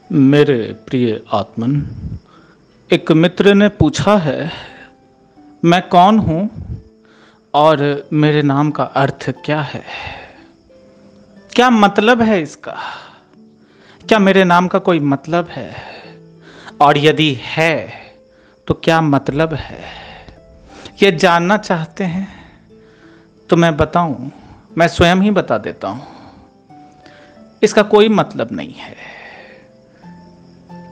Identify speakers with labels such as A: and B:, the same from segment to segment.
A: मेरे प्रिय आत्मन, एक मित्र ने पूछा है, मैं कौन हूँ और मेरे नाम का अर्थ क्या है? क्या मतलब है इसका? क्या मेरे नाम का कोई मतलब है? और यदि है तो क्या मतलब है? ये जानना चाहते हैं तो मैं बताऊं, मैं स्वयं ही बता देता हूं। इसका कोई मतलब नहीं है,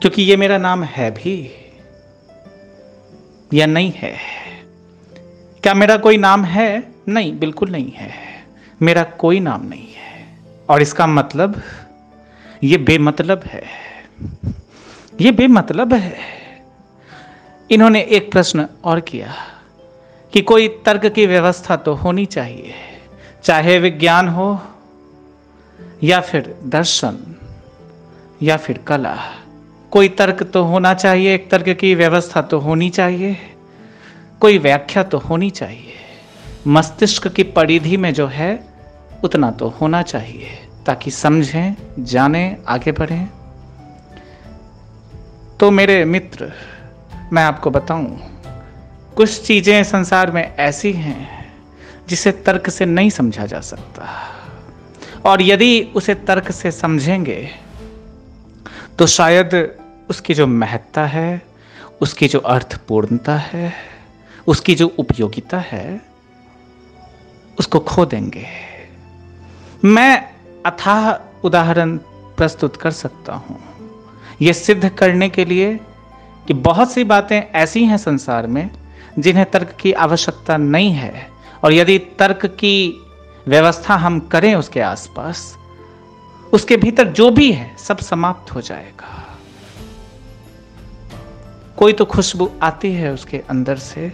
A: क्योंकि ये मेरा नाम है भी या नहीं है। क्या मेरा कोई नाम है? नहीं, बिल्कुल नहीं है। मेरा कोई नाम नहीं है। और इसका मतलब ये बेमतलब है। ये बेमतलब है। इन्होंने एक प्रश्न और किया कि कोई तर्क की व्यवस्था तो होनी चाहिए, चाहे विज्ञान हो या फिर दर्शन या फिर कला। कोई तर्क तो होना चाहिए, एक तर्क की व्यवस्था तो होनी चाहिए, कोई व्याख्या तो होनी चाहिए। मस्तिष्क की परिधि में जो है उतना तो होना चाहिए, ताकि समझें, जानें, आगे बढ़ें। तो मेरे मित्र, मैं आपको बताऊं, कुछ चीजें संसार में ऐसी हैं जिसे तर्क से नहीं समझा जा सकता, और यदि उसे तर्क से समझेंगे तो शायद उसकी जो महत्ता है, उसकी जो अर्थपूर्णता है, उसकी जो उपयोगिता है, उसको खो देंगे। मैं अथाह उदाहरण प्रस्तुत कर सकता हूं, यह सिद्ध करने के लिए कि बहुत सी बातें ऐसी हैं संसार में जिन्हें तर्क की आवश्यकता नहीं है, और यदि तर्क की व्यवस्था हम करें उसके आसपास, उसके भीतर जो भी है सब समाप्त हो जाएगा। कोई तो खुशबू आती है उसके अंदर से,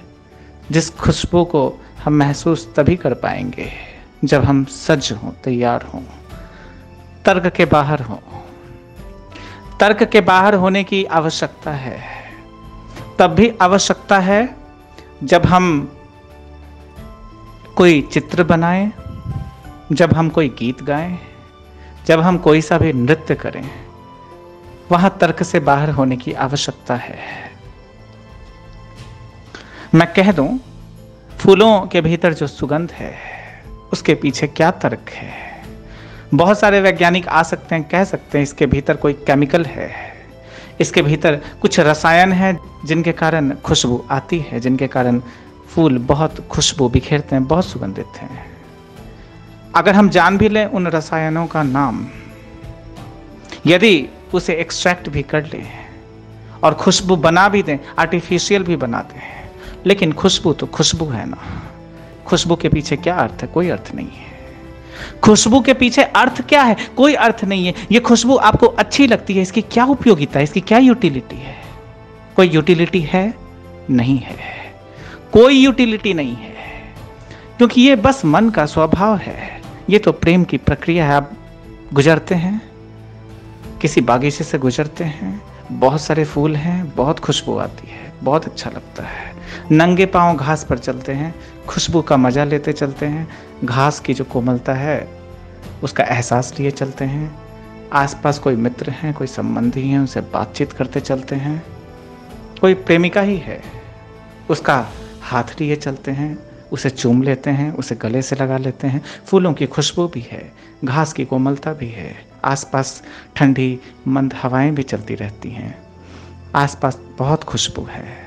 A: जिस खुशबू को हम महसूस तभी कर पाएंगे जब हम सज हों, तैयार हों, तर्क के बाहर हों। तर्क के बाहर होने की आवश्यकता है, तब भी आवश्यकता है जब हम कोई चित्र बनाएं, जब हम कोई गीत गाएं, जब हम कोई सा भी नृत्य करें, वहां तर्क से बाहर होने की आवश्यकता है। मैं कह दूं, फूलों के भीतर जो सुगंध है उसके पीछे क्या तर्क है? बहुत सारे वैज्ञानिक आ सकते हैं, कह सकते हैं इसके भीतर कोई केमिकल है, इसके भीतर कुछ रसायन है जिनके कारण खुशबू आती है, जिनके कारण फूल बहुत खुशबू बिखेरते हैं, बहुत सुगंधित हैं। अगर हम जान भी लें उन रसायनों का नाम, यदि उसे एक्सट्रैक्ट भी कर लें और खुशबू बना भी दें, आर्टिफिशियल भी बना दें, लेकिन खुशबू तो खुशबू है ना। खुशबू के पीछे क्या अर्थ है? कोई अर्थ नहीं है। खुशबू के पीछे अर्थ क्या है? कोई अर्थ नहीं है। ये खुशबू आपको अच्छी लगती है, इसकी क्या उपयोगिता है? इसकी क्या यूटिलिटी है? कोई यूटिलिटी है? नहीं है। कोई यूटिलिटी नहीं है, क्योंकि ये बस मन का स्वभाव है। ये तो प्रेम की प्रक्रिया है। आप गुजरते हैं, किसी बागीचे से गुजरते हैं, बहुत सारे फूल हैं, बहुत खुशबू आती है, बहुत अच्छा लगता है। नंगे पांव घास पर चलते हैं, खुशबू का मजा लेते चलते हैं, घास की जो कोमलता है उसका एहसास लिए चलते हैं। आसपास कोई मित्र हैं, कोई संबंधी हैं, उनसे बातचीत करते चलते हैं। कोई प्रेमिका ही है, उसका हाथ लिए चलते हैं, उसे चूम लेते हैं, उसे गले से लगा लेते हैं। फूलों की खुशबू भी है, घास की कोमलता भी है, आसपास ठंडी मंद हवाएं भी चलती रहती हैं, आसपास बहुत खुशबू है।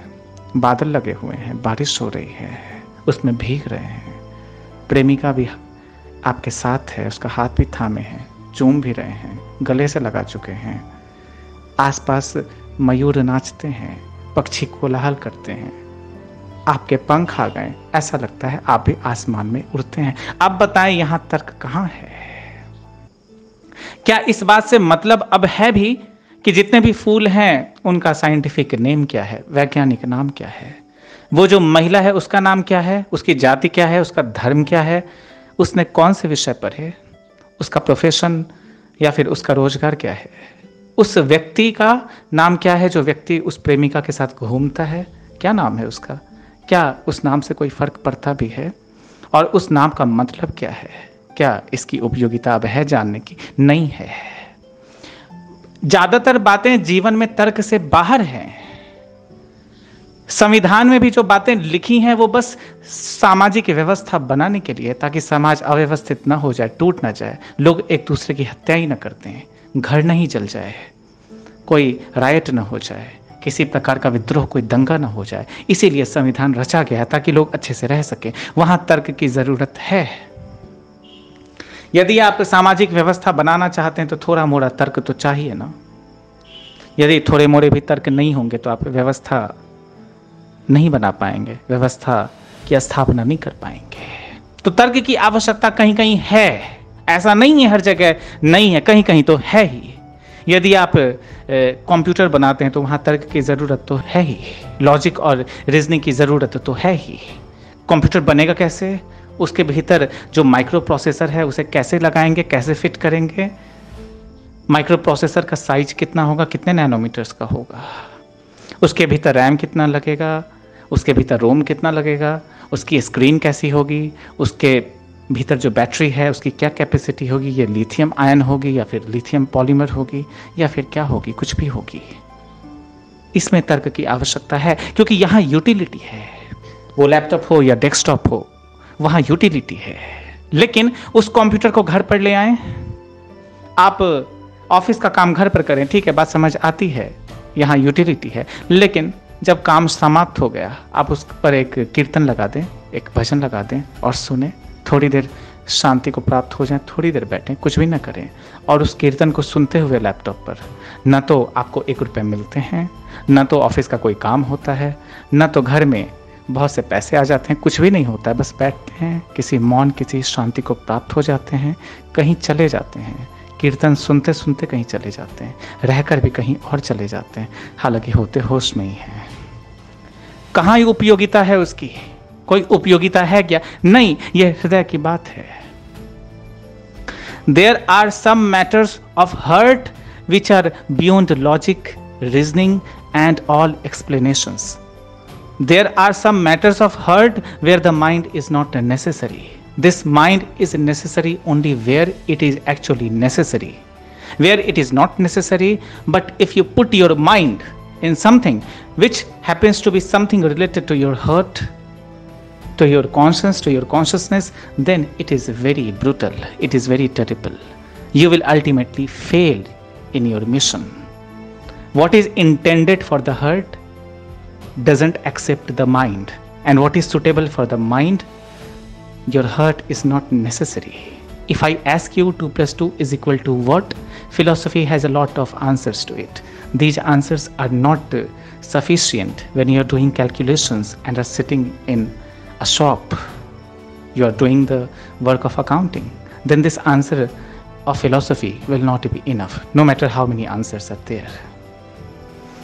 A: बादल लगे हुए हैं, बारिश हो रही है, उसमें भीग रहे हैं। प्रेमिका भी आपके साथ है, उसका हाथ भी थामे हैं, चूम भी रहे हैं, गले से लगा चुके हैं। आसपास मयूर नाचते हैं, पक्षी कोलाहल करते हैं, आपके पंख आ गए, ऐसा लगता है आप भी आसमान में उड़ते हैं। अब बताएं, यहां तर्क कहां है? क्या इस बात से मतलब अब है भी कि जितने भी फूल हैं उनका साइंटिफिक नेम क्या है, वैज्ञानिक नाम क्या है? वो जो महिला है उसका नाम क्या है, उसकी जाति क्या है, उसका धर्म क्या है, उसने कौन से विषय पढ़े, उसका प्रोफेशन या फिर उसका रोजगार क्या है, उस व्यक्ति का नाम क्या है जो व्यक्ति उस प्रेमिका के साथ घूमता है, क्या नाम है उसका? क्या उस नाम से कोई फर्क पड़ता भी है? और उस नाम का मतलब क्या है? क्या इसकी उपयोगिता अब है जानने की? नहीं है। ज्यादातर बातें जीवन में तर्क से बाहर हैं। संविधान में भी जो बातें लिखी हैं वो बस सामाजिक व्यवस्था बनाने के लिए, ताकि समाज अव्यवस्थित ना हो जाए, टूट ना जाए, लोग एक दूसरे की हत्या ही ना करते हैं, घर नहीं जल जाए, कोई रायट ना हो जाए, किसी प्रकार का विद्रोह, कोई दंगा ना हो जाए। इसीलिए संविधान रचा गया ताकि लोग अच्छे से रह सके। वहां तर्क की जरूरत है। यदि आप सामाजिक व्यवस्था बनाना चाहते हैं तो थोड़ा मोड़ा तर्क तो चाहिए ना। यदि थोड़े मोड़े भी तर्क नहीं होंगे तो आप व्यवस्था नहीं बना पाएंगे, व्यवस्था की स्थापना नहीं कर पाएंगे। तो तर्क की आवश्यकता कहीं कहीं है, ऐसा नहीं है हर जगह नहीं है, कहीं कहीं तो है ही। यदि आप कंप्यूटर बनाते हैं तो वहाँ तर्क की ज़रूरत तो है ही, लॉजिक और रीजनिंग की ज़रूरत तो है ही। कंप्यूटर बनेगा कैसे? उसके भीतर जो माइक्रो प्रोसेसर है उसे कैसे लगाएंगे, कैसे फिट करेंगे, माइक्रो प्रोसेसर का साइज कितना होगा, कितने नैनोमीटर्स का होगा, उसके भीतर रैम कितना लगेगा, उसके भीतर रोम कितना लगेगा, उसकी स्क्रीन कैसी होगी, उसके भीतर जो बैटरी है उसकी क्या कैपेसिटी होगी, ये लिथियम आयन होगी या फिर लिथियम पॉलीमर होगी या फिर क्या होगी, कुछ भी होगी। इसमें तर्क की आवश्यकता है क्योंकि यहाँ यूटिलिटी है। वो लैपटॉप हो या डेस्कटॉप हो, वहाँ यूटिलिटी है। लेकिन उस कंप्यूटर को घर पर ले आए, आप ऑफिस का काम घर पर करें, ठीक है, बात समझ आती है, यहाँ यूटिलिटी है। लेकिन जब काम समाप्त हो गया आप उस पर एक कीर्तन लगा दें, एक भजन लगा दें और सुने, थोड़ी देर शांति को प्राप्त हो जाए, थोड़ी देर बैठें, कुछ भी ना करें और उस कीर्तन को सुनते हुए लैपटॉप पर, न तो आपको 1 रुपये मिलते हैं, न तो ऑफिस का कोई काम होता है, न तो घर में बहुत से पैसे आ जाते हैं, कुछ भी नहीं होता है, बस बैठते हैं, किसी मौन, किसी शांति को प्राप्त हो जाते हैं, कहीं चले जाते हैं, कीर्तन सुनते सुनते कहीं चले जाते हैं, रहकर भी कहीं और चले जाते हैं, हालांकि होते होश में ही हैं। कहाँ उपयोगिता है उसकी? कोई उपयोगिता है क्या? नहीं, यह हृदय की बात है। There are some matters of heart which are beyond logic, reasoning and all explanations. There are some matters of heart where the mind is not necessary. This mind is necessary only where it is actually necessary. Where it is not necessary, but if you put your mind in something which happens to be something related to your heart, to your conscience, to your consciousness, then it is very brutal, it is very terrible. You will ultimately fail in your mission. What is intended for the heart doesn't accept the mind, and what is suitable for the mind, your heart is not necessary. If I ask you 2 + 2 = to what, philosophy has a lot of answers to it. These answers are not sufficient when you are doing calculations and are sitting in a shop, you are doing the work of accounting. Then this answer of philosophy will not be enough, no matter how many answers are there.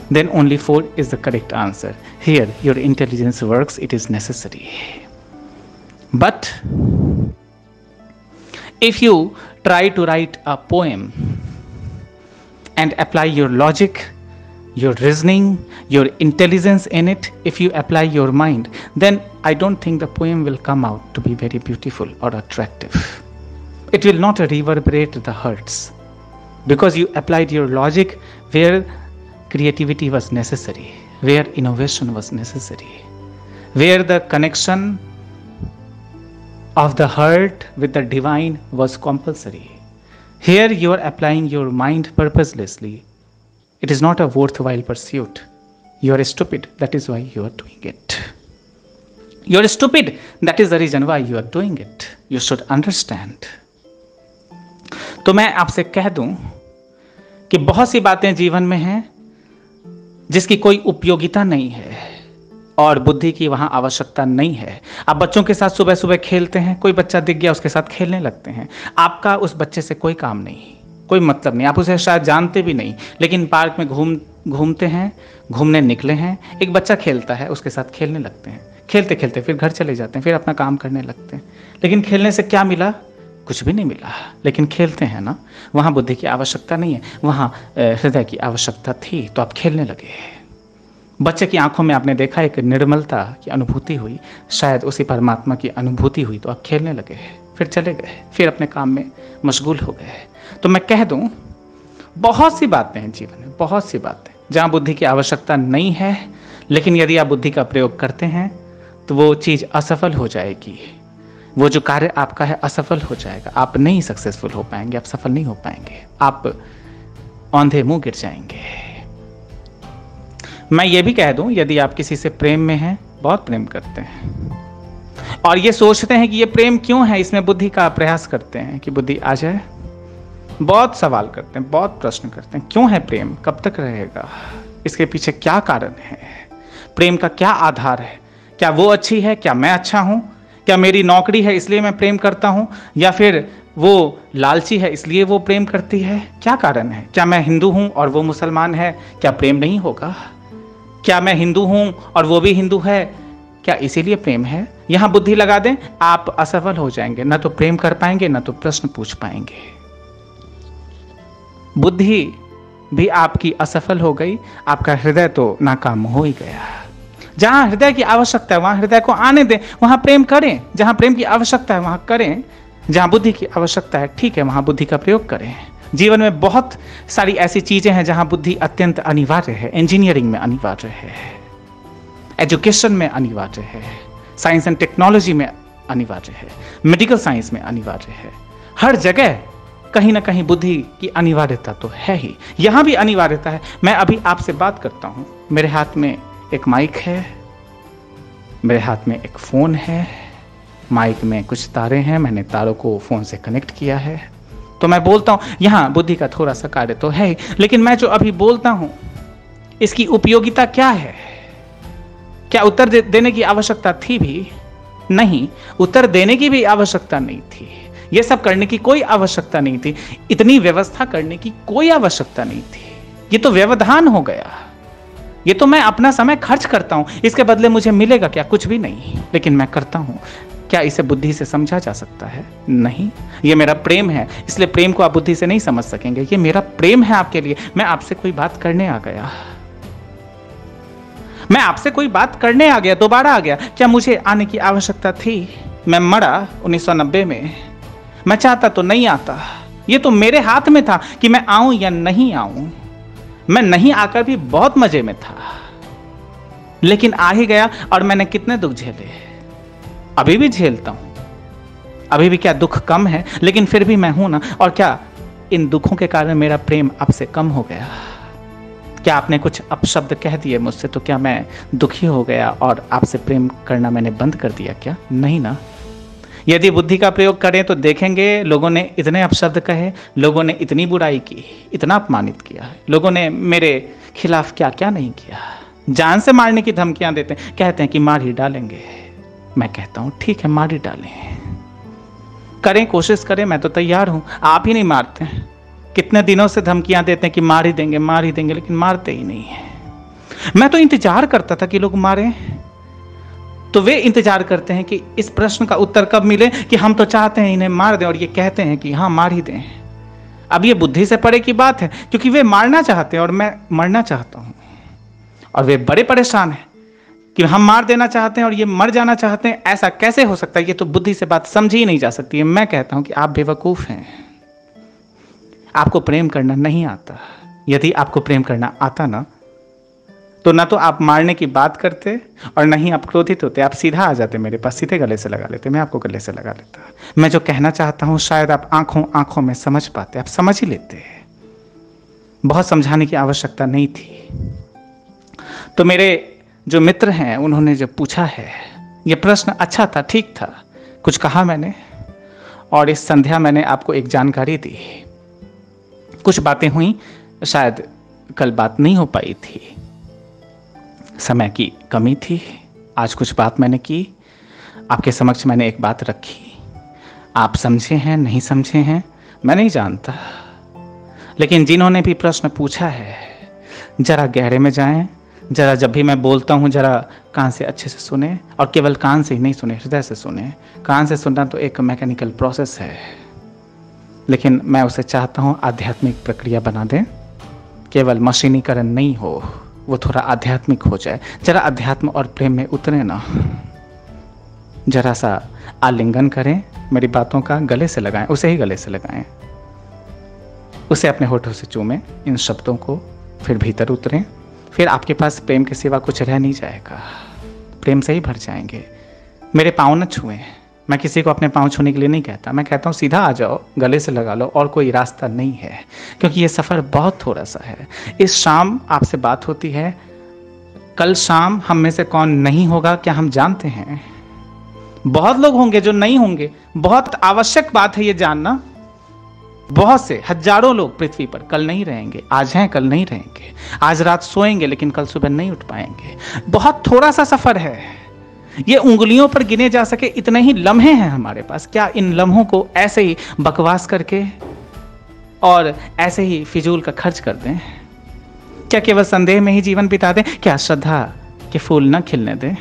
A: Then only 4 is the correct answer. Here your intelligence works, it is necessary. But if you try to write a poem and apply your logic, your reasoning, your intelligence in it, if you apply your mind, then I don't think the poem will come out to be very beautiful or attractive. It will not reverberate the hearts, because you applied your logic where creativity was necessary, where innovation was necessary, where the connection of the heart with the divine was compulsory. Here you are applying your mind purposelessly. It is not a worthwhile pursuit. You are stupid, that is why you are doing it. You are stupid, that is the reason why you are doing it. You should understand. तो मैं आपसे कह दूं कि बहुत सी बातें जीवन में हैं जिसकी कोई उपयोगिता नहीं है और बुद्धि की वहां आवश्यकता नहीं है। आप बच्चों के साथ सुबह सुबह खेलते हैं, कोई बच्चा दिख गया उसके साथ खेलने लगते हैं, आपका उस बच्चे से कोई काम नहीं, कोई मतलब नहीं, आप उसे शायद जानते भी नहीं, लेकिन पार्क में घूमते हैं, घूमने निकले हैं, एक बच्चा खेलता है, उसके साथ खेलने लगते हैं, खेलते खेलते फिर घर चले जाते हैं, फिर अपना काम करने लगते हैं। लेकिन खेलने से क्या मिला? कुछ भी नहीं मिला, लेकिन खेलते हैं ना। वहाँ बुद्धि की आवश्यकता नहीं है, वहाँ हृदय की आवश्यकता थी, तो आप खेलने लगे। बच्चे की आंखों में आपने देखा एक निर्मलता की अनुभूति हुई, शायद उसी परमात्मा की अनुभूति हुई, तो आप खेलने लगे, फिर चले गए, फिर अपने काम में मशगूल हो गए। तो मैं कह दूं, बहुत सी बातें हैं जीवन में, बहुत सी बातें जहां बुद्धि की आवश्यकता नहीं है, लेकिन यदि आप बुद्धि का प्रयोग करते हैं तो वो चीज असफल हो जाएगी। वो जो कार्य आपका है असफल हो जाएगा। आप नहीं सक्सेसफुल हो पाएंगे, आप सफल नहीं हो पाएंगे, आप औंधे मुंह गिर जाएंगे। मैं ये भी कह दूं, यदि आप किसी से प्रेम में हैं, बहुत प्रेम करते हैं और ये सोचते हैं कि ये प्रेम क्यों है, इसमें बुद्धि का प्रयास करते हैं कि बुद्धि आ जाए, बहुत सवाल करते हैं, बहुत प्रश्न करते हैं, क्यों है प्रेम, कब तक रहेगा, इसके पीछे क्या कारण है, प्रेम का क्या आधार है, क्या वो अच्छी है, क्या मैं अच्छा हूं, क्या मेरी नौकरी है इसलिए मैं प्रेम करता हूं, या फिर वो लालची है इसलिए वो प्रेम करती है, क्या कारण है, क्या मैं हिंदू हूं और वो मुसलमान है, क्या प्रेम नहीं होगा, क्या मैं हिंदू हूं और वो भी हिंदू है, क्या इसीलिए प्रेम है। यहां बुद्धि लगा दें, आप असफल हो जाएंगे, ना तो प्रेम कर पाएंगे ना तो प्रश्न पूछ पाएंगे। बुद्धि भी आपकी असफल हो गई, आपका हृदय तो नाकाम हो ही गया। जहां हृदय की आवश्यकता है वहां हृदय को आने दें, वहां प्रेम करें। जहां प्रेम की आवश्यकता है वहां करें, जहां बुद्धि की आवश्यकता है ठीक है वहां बुद्धि का प्रयोग करें। जीवन में बहुत सारी ऐसी चीजें हैं जहां बुद्धि अत्यंत अनिवार्य है। इंजीनियरिंग में अनिवार्य है, एजुकेशन में अनिवार्य है, साइंस एंड टेक्नोलॉजी में अनिवार्य है, मेडिकल साइंस में अनिवार्य है। हर जगह कहीं ना कहीं बुद्धि की अनिवार्यता तो है ही, यहां भी अनिवार्यता है। मैं अभी आपसे बात करता हूं, मेरे हाथ में एक माइक है, मेरे हाथ में एक फोन है, माइक में कुछ तारे हैं, मैंने तारों को फोन से कनेक्ट किया है, तो मैं बोलता हूं। यहां बुद्धि का थोड़ा सा कार्य तो है ही, लेकिन मैं जो अभी बोलता हूं इसकी उपयोगिता क्या है? क्या उत्तर देने की आवश्यकता थी भी? नहीं, उत्तर देने की भी आवश्यकता नहीं थी, ये सब करने की कोई आवश्यकता नहीं थी, इतनी व्यवस्था करने की कोई आवश्यकता नहीं थी। ये तो व्यवधान हो गया, ये तो मैं अपना समय खर्च करता हूं, इसके बदले मुझे मिलेगा क्या? कुछ भी नहीं, लेकिन मैं करता हूं। क्या इसे बुद्धि से समझा जा सकता है? नहीं। ये मेरा प्रेम है, इसलिए प्रेम को आप बुद्धि से नहीं समझ सकेंगे। ये मेरा प्रेम है आपके लिए, मैं आपसे कोई बात करने आ गया, मैं आपसे कोई बात करने आ गया, दोबारा आ गया। क्या मुझे आने की आवश्यकता थी? मैं मरा 1990 में, मैं चाहता तो नहीं आता, ये तो मेरे हाथ में था कि मैं आऊं या नहीं आऊं। मैं नहीं आकर भी बहुत मजे में था, लेकिन आ ही गया और मैंने कितने दुख झेले, अभी भी झेलता हूं। अभी भी क्या दुख कम है? लेकिन फिर भी मैं हूं ना। और क्या इन दुखों के कारण मेरा प्रेम आपसे कम हो गया? क्या आपने कुछ अपशब्द कह दिए मुझसे तो क्या मैं दुखी हो गया और आपसे प्रेम करना मैंने बंद कर दिया क्या? नहीं ना। यदि बुद्धि का प्रयोग करें तो देखेंगे लोगों ने इतने अपशब्द कहे, लोगों ने इतनी बुराई की, इतना अपमानित किया, लोगों ने मेरे खिलाफ क्या क्या नहीं किया। जान से मारने की धमकियां देते हैं, कहते हैं कि मार ही डालेंगे। मैं कहता हूं ठीक है, मार ही डालें, करें, कोशिश करें, मैं तो तैयार हूं। आप ही नहीं मारते हैं, कितने दिनों से धमकियां देते हैं कि मार ही देंगे, मार ही देंगे, लेकिन मारते ही नहीं है। मैं तो इंतजार करता था कि लोग मारें, तो वे इंतजार करते हैं कि इस प्रश्न का उत्तर कब मिले कि हम तो चाहते हैं इन्हें मार दें, और ये कहते हैं कि हाँ मार ही दें। अब ये बुद्धि से परे की बात है, क्योंकि वे मारना चाहते हैं और मैं मरना चाहता हूं, और वे बड़े परेशान हैं कि हम मार देना चाहते हैं और ये मर जाना चाहते हैं। ऐसा कैसे हो सकता है? ये तो बुद्धि से बात समझी ही नहीं जा सकती है। मैं कहता हूं कि आप बेवकूफ हैं, आपको प्रेम करना नहीं आता। यदि आपको प्रेम करना आता ना, तो ना तो आप मारने की बात करते और नहीं आप क्रोधित होते, आप सीधा आ जाते मेरे पास, सीधे गले से लगा लेते, मैं आपको गले से लगा लेता। मैं जो कहना चाहता हूं शायद आप आंखों आंखों में समझ पाते, आप समझ ही लेते। बहुत समझाने की आवश्यकता नहीं थी। तो मेरे जो मित्र हैं उन्होंने जब पूछा है, ये प्रश्न अच्छा था, ठीक था, कुछ कहा मैंने, और इस संध्या मैंने आपको एक जानकारी दी। कुछ बातें हुई, शायद कल बात नहीं हो पाई थी, समय की कमी थी। आज कुछ बात मैंने की, आपके समक्ष मैंने एक बात रखी। आप समझे हैं नहीं समझे हैं मैं नहीं जानता, लेकिन जिन्होंने भी प्रश्न पूछा है जरा गहरे में जाएं, जरा जब भी मैं बोलता हूं जरा कान से अच्छे से सुने, और केवल कान से ही नहीं सुने, हृदय से सुने। कान से सुनना तो एक मैकेनिकल प्रोसेस है, लेकिन मैं उसे चाहता हूं आध्यात्मिक प्रक्रिया बना दें, केवल मशीनीकरण नहीं हो, वो थोड़ा आध्यात्मिक हो जाए। जरा अध्यात्म और प्रेम में उतरे ना, जरा सा आलिंगन करें मेरी बातों का, गले से लगाएं, उसे ही गले से लगाएं। उसे अपने होठों से चूमें इन शब्दों को, फिर भीतर उतरें। फिर आपके पास प्रेम के सिवा कुछ रह नहीं जाएगा, प्रेम से ही भर जाएंगे। मेरे पाँव न छुएं। मैं किसी को अपने पाँव छूने के लिए नहीं कहता, मैं कहता हूँ सीधा आ जाओ, गले से लगा लो, और कोई रास्ता नहीं है, क्योंकि ये सफ़र बहुत थोड़ा सा है। इस शाम आपसे बात होती है, कल शाम हम में से कौन नहीं होगा क्या हम जानते हैं? बहुत लोग होंगे जो नहीं होंगे, बहुत आवश्यक बात है ये जानना। बहुत से हजारों लोग पृथ्वी पर कल नहीं रहेंगे, आज हैं कल नहीं रहेंगे, आज रात सोएंगे लेकिन कल सुबह नहीं उठ पाएंगे। बहुत थोड़ा सा सफर है, ये उंगलियों पर गिने जा सके इतने ही लम्हे हैं हमारे पास। क्या इन लम्हों को ऐसे ही बकवास करके और ऐसे ही फिजूल का खर्च कर दें? क्या केवल संदेह में ही जीवन बिता दें? क्या श्रद्धा के फूल न खिलने दें?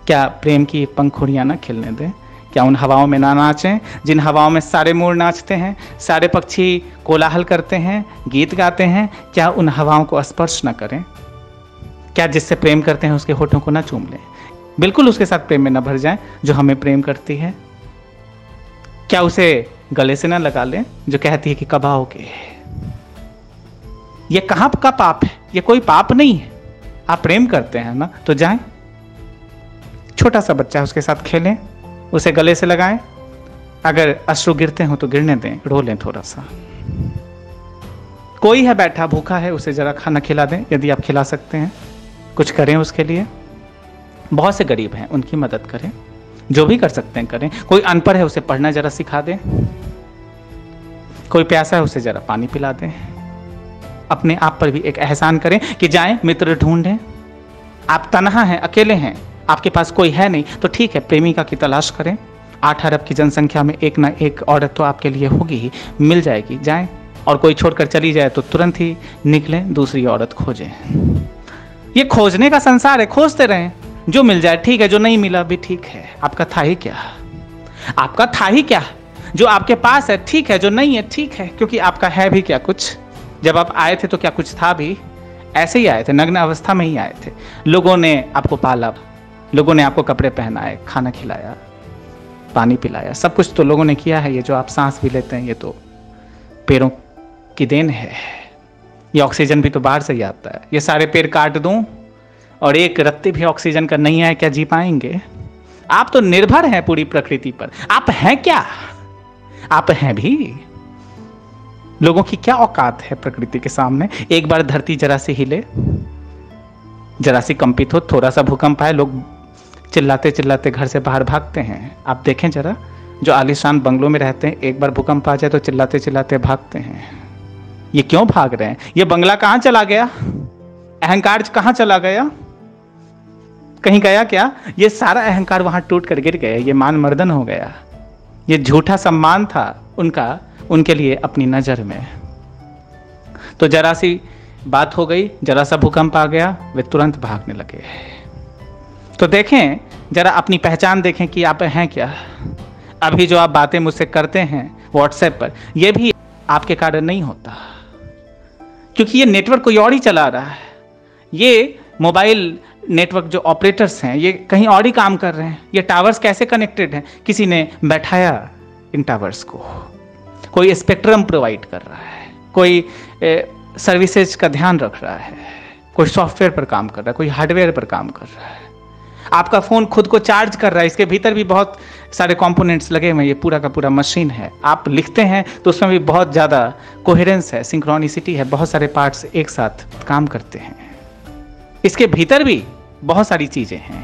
A: क्या प्रेम की पंखुड़ियां न खिलने दें? क्या उन हवाओं में ना नाचें जिन हवाओं में सारे मोर नाचते हैं, सारे पक्षी कोलाहल करते हैं, गीत गाते हैं? क्या उन हवाओं को स्पर्श न करें? क्या जिससे प्रेम करते हैं उसके होठों को ना चूम लें? बिल्कुल उसके साथ प्रेम में न भर जाएं जो हमें प्रेम करती है। क्या उसे गले से ना लगा लें जो कहती है कि कब आओगे? ये कहां का पाप है? ये कोई पाप नहीं है। आप प्रेम करते हैं ना, तो जाएं, छोटा सा बच्चा है उसके साथ खेलें, उसे गले से लगाएं। अगर अश्रु गिरते हो तो गिरने दें, रो लें थोड़ा सा। कोई है बैठा भूखा है, उसे जरा खाना खिला दें, यदि आप खिला सकते हैं। कुछ करें उसके लिए। बहुत से गरीब हैं, उनकी मदद करें, जो भी कर सकते हैं करें। कोई अनपढ़ है, उसे पढ़ना जरा सिखा दें। कोई प्यासा है, उसे जरा पानी पिला दें। अपने आप पर भी एक एहसान करें कि जाएं मित्र ढूंढें। आप तन्हा हैं, अकेले हैं, आपके पास कोई है नहीं, तो ठीक है, प्रेमिका की तलाश करें। 8 अरब की जनसंख्या में एक ना एक औरत तो आपके लिए होगी ही, मिल जाएगी। जाएं, और कोई छोड़कर चली जाए तो तुरंत ही निकलें, दूसरी औरत खोजें। ये खोजने का संसार है, खोजते रहें, जो मिल जाए ठीक है, जो नहीं मिला भी ठीक है। आपका था ही क्या? आपका था ही क्या? जो आपके पास है ठीक है, जो नहीं है ठीक है, क्योंकि आपका है भी क्या कुछ? जब आप आए थे तो क्या कुछ था भी? ऐसे ही आए थे, नग्न अवस्था में ही आए थे। लोगों ने आपको पाला, लोगों ने आपको कपड़े पहनाए, खाना खिलाया, पानी पिलाया, सब कुछ तो लोगों ने किया है। ये जो आप सांस भी लेते हैं, ये तो पेड़ों की देन है। ये ऑक्सीजन भी तो बाहर से ही आता है। ये सारे पेड़ काट दूं और एक रत्ती भी ऑक्सीजन का नहीं है, क्या जी पाएंगे? आप तो निर्भर हैं पूरी प्रकृति पर। आप हैं क्या? आप हैं भी? लोगों की क्या औकात है प्रकृति के सामने? एक बार धरती जरा सी हिले, जरा सी कंपित हो, थोड़ा सा भूकंप आए, लोग चिल्लाते चिल्लाते घर से बाहर भागते हैं। आप देखें जरा, जो आलीशान बंगलों में रहते हैं, एक बार भूकंप आ जाए तो चिल्लाते चिल्लाते भागते हैं। ये क्यों भाग रहे हैं? ये बंगला कहां चला गया? अहंकार कहां चला गया? कहीं गया क्या? ये सारा अहंकार वहां टूट कर गिर गया, ये मान मर्दन हो गया। ये झूठा सम्मान था उनका, उनके लिए अपनी नजर में। तो जरा सी बात हो गई, जरा सा भूकंप आ गया, वे तुरंत भागने लगे। तो देखें जरा, अपनी पहचान देखें कि आप हैं क्या। अभी जो आप बातें मुझसे करते हैं व्हाट्सएप पर, यह भी आपके कारण नहीं होता, क्योंकि ये नेटवर्क कोई और ही चला रहा है। ये मोबाइल नेटवर्क जो ऑपरेटर्स हैं, ये कहीं और ही काम कर रहे हैं। ये टावर्स कैसे कनेक्टेड हैं? किसी ने बैठाया इन टावर्स को, कोई स्पेक्ट्रम प्रोवाइड कर रहा है, कोई सर्विसेज का ध्यान रख रहा है, कोई सॉफ्टवेयर पर काम कर रहा है, कोई हार्डवेयर पर काम कर रहा है। आपका फोन खुद को चार्ज कर रहा है, इसके भीतर भी बहुत सारे कंपोनेंट्स लगे हुए हैं। ये पूरा का पूरा मशीन है। आप लिखते हैं तो उसमें भी बहुत ज़्यादा कोहेरेंस है, सिंक्रोनिसिटी है, बहुत सारे पार्ट्स एक साथ काम करते हैं। इसके भीतर भी बहुत सारी चीज़ें हैं,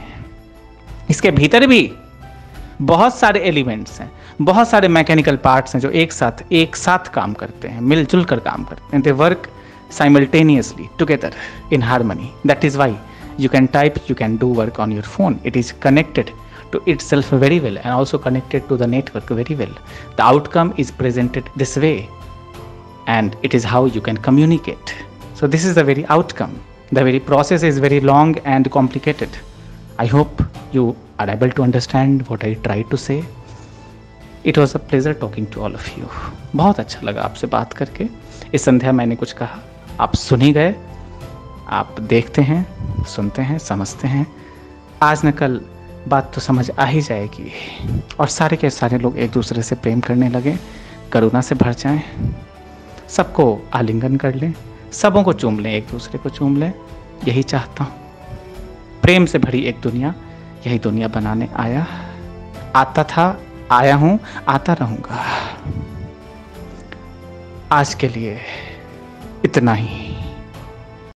A: इसके भीतर भी बहुत सारे एलिमेंट्स हैं, बहुत सारे मैकेनिकल पार्ट्स हैं जो एक साथ काम करते हैं, मिलजुल कर काम करते हैं। They work simultaneously together in harmony. That is why you can type, you can do work on your phone. It is connected to itself very well and also connected to the network very well. The outcome is presented this way and it is how you can communicate. So this is the very outcome. The very process is very long and complicated. I hope you are able to understand what I tried to say. It was a pleasure talking to all of you. बहुत अच्छा लगा आपसे बात करके। इस संध्या मैंने कुछ कहा, आप सुन ही गए। आप देखते हैं, सुनते हैं, समझते हैं। आज न कल बात तो समझ आ ही जाएगी और सारे के सारे लोग एक दूसरे से प्रेम करने लगे, करुणा से भर जाएं, सबको आलिंगन कर लें, सबों को चूम लें, एक दूसरे को चूम लें। यही चाहता हूँ, प्रेम से भरी एक दुनिया, यही दुनिया बनाने आता था, आया हूं, आता रहूंगा। आज के लिए इतना ही।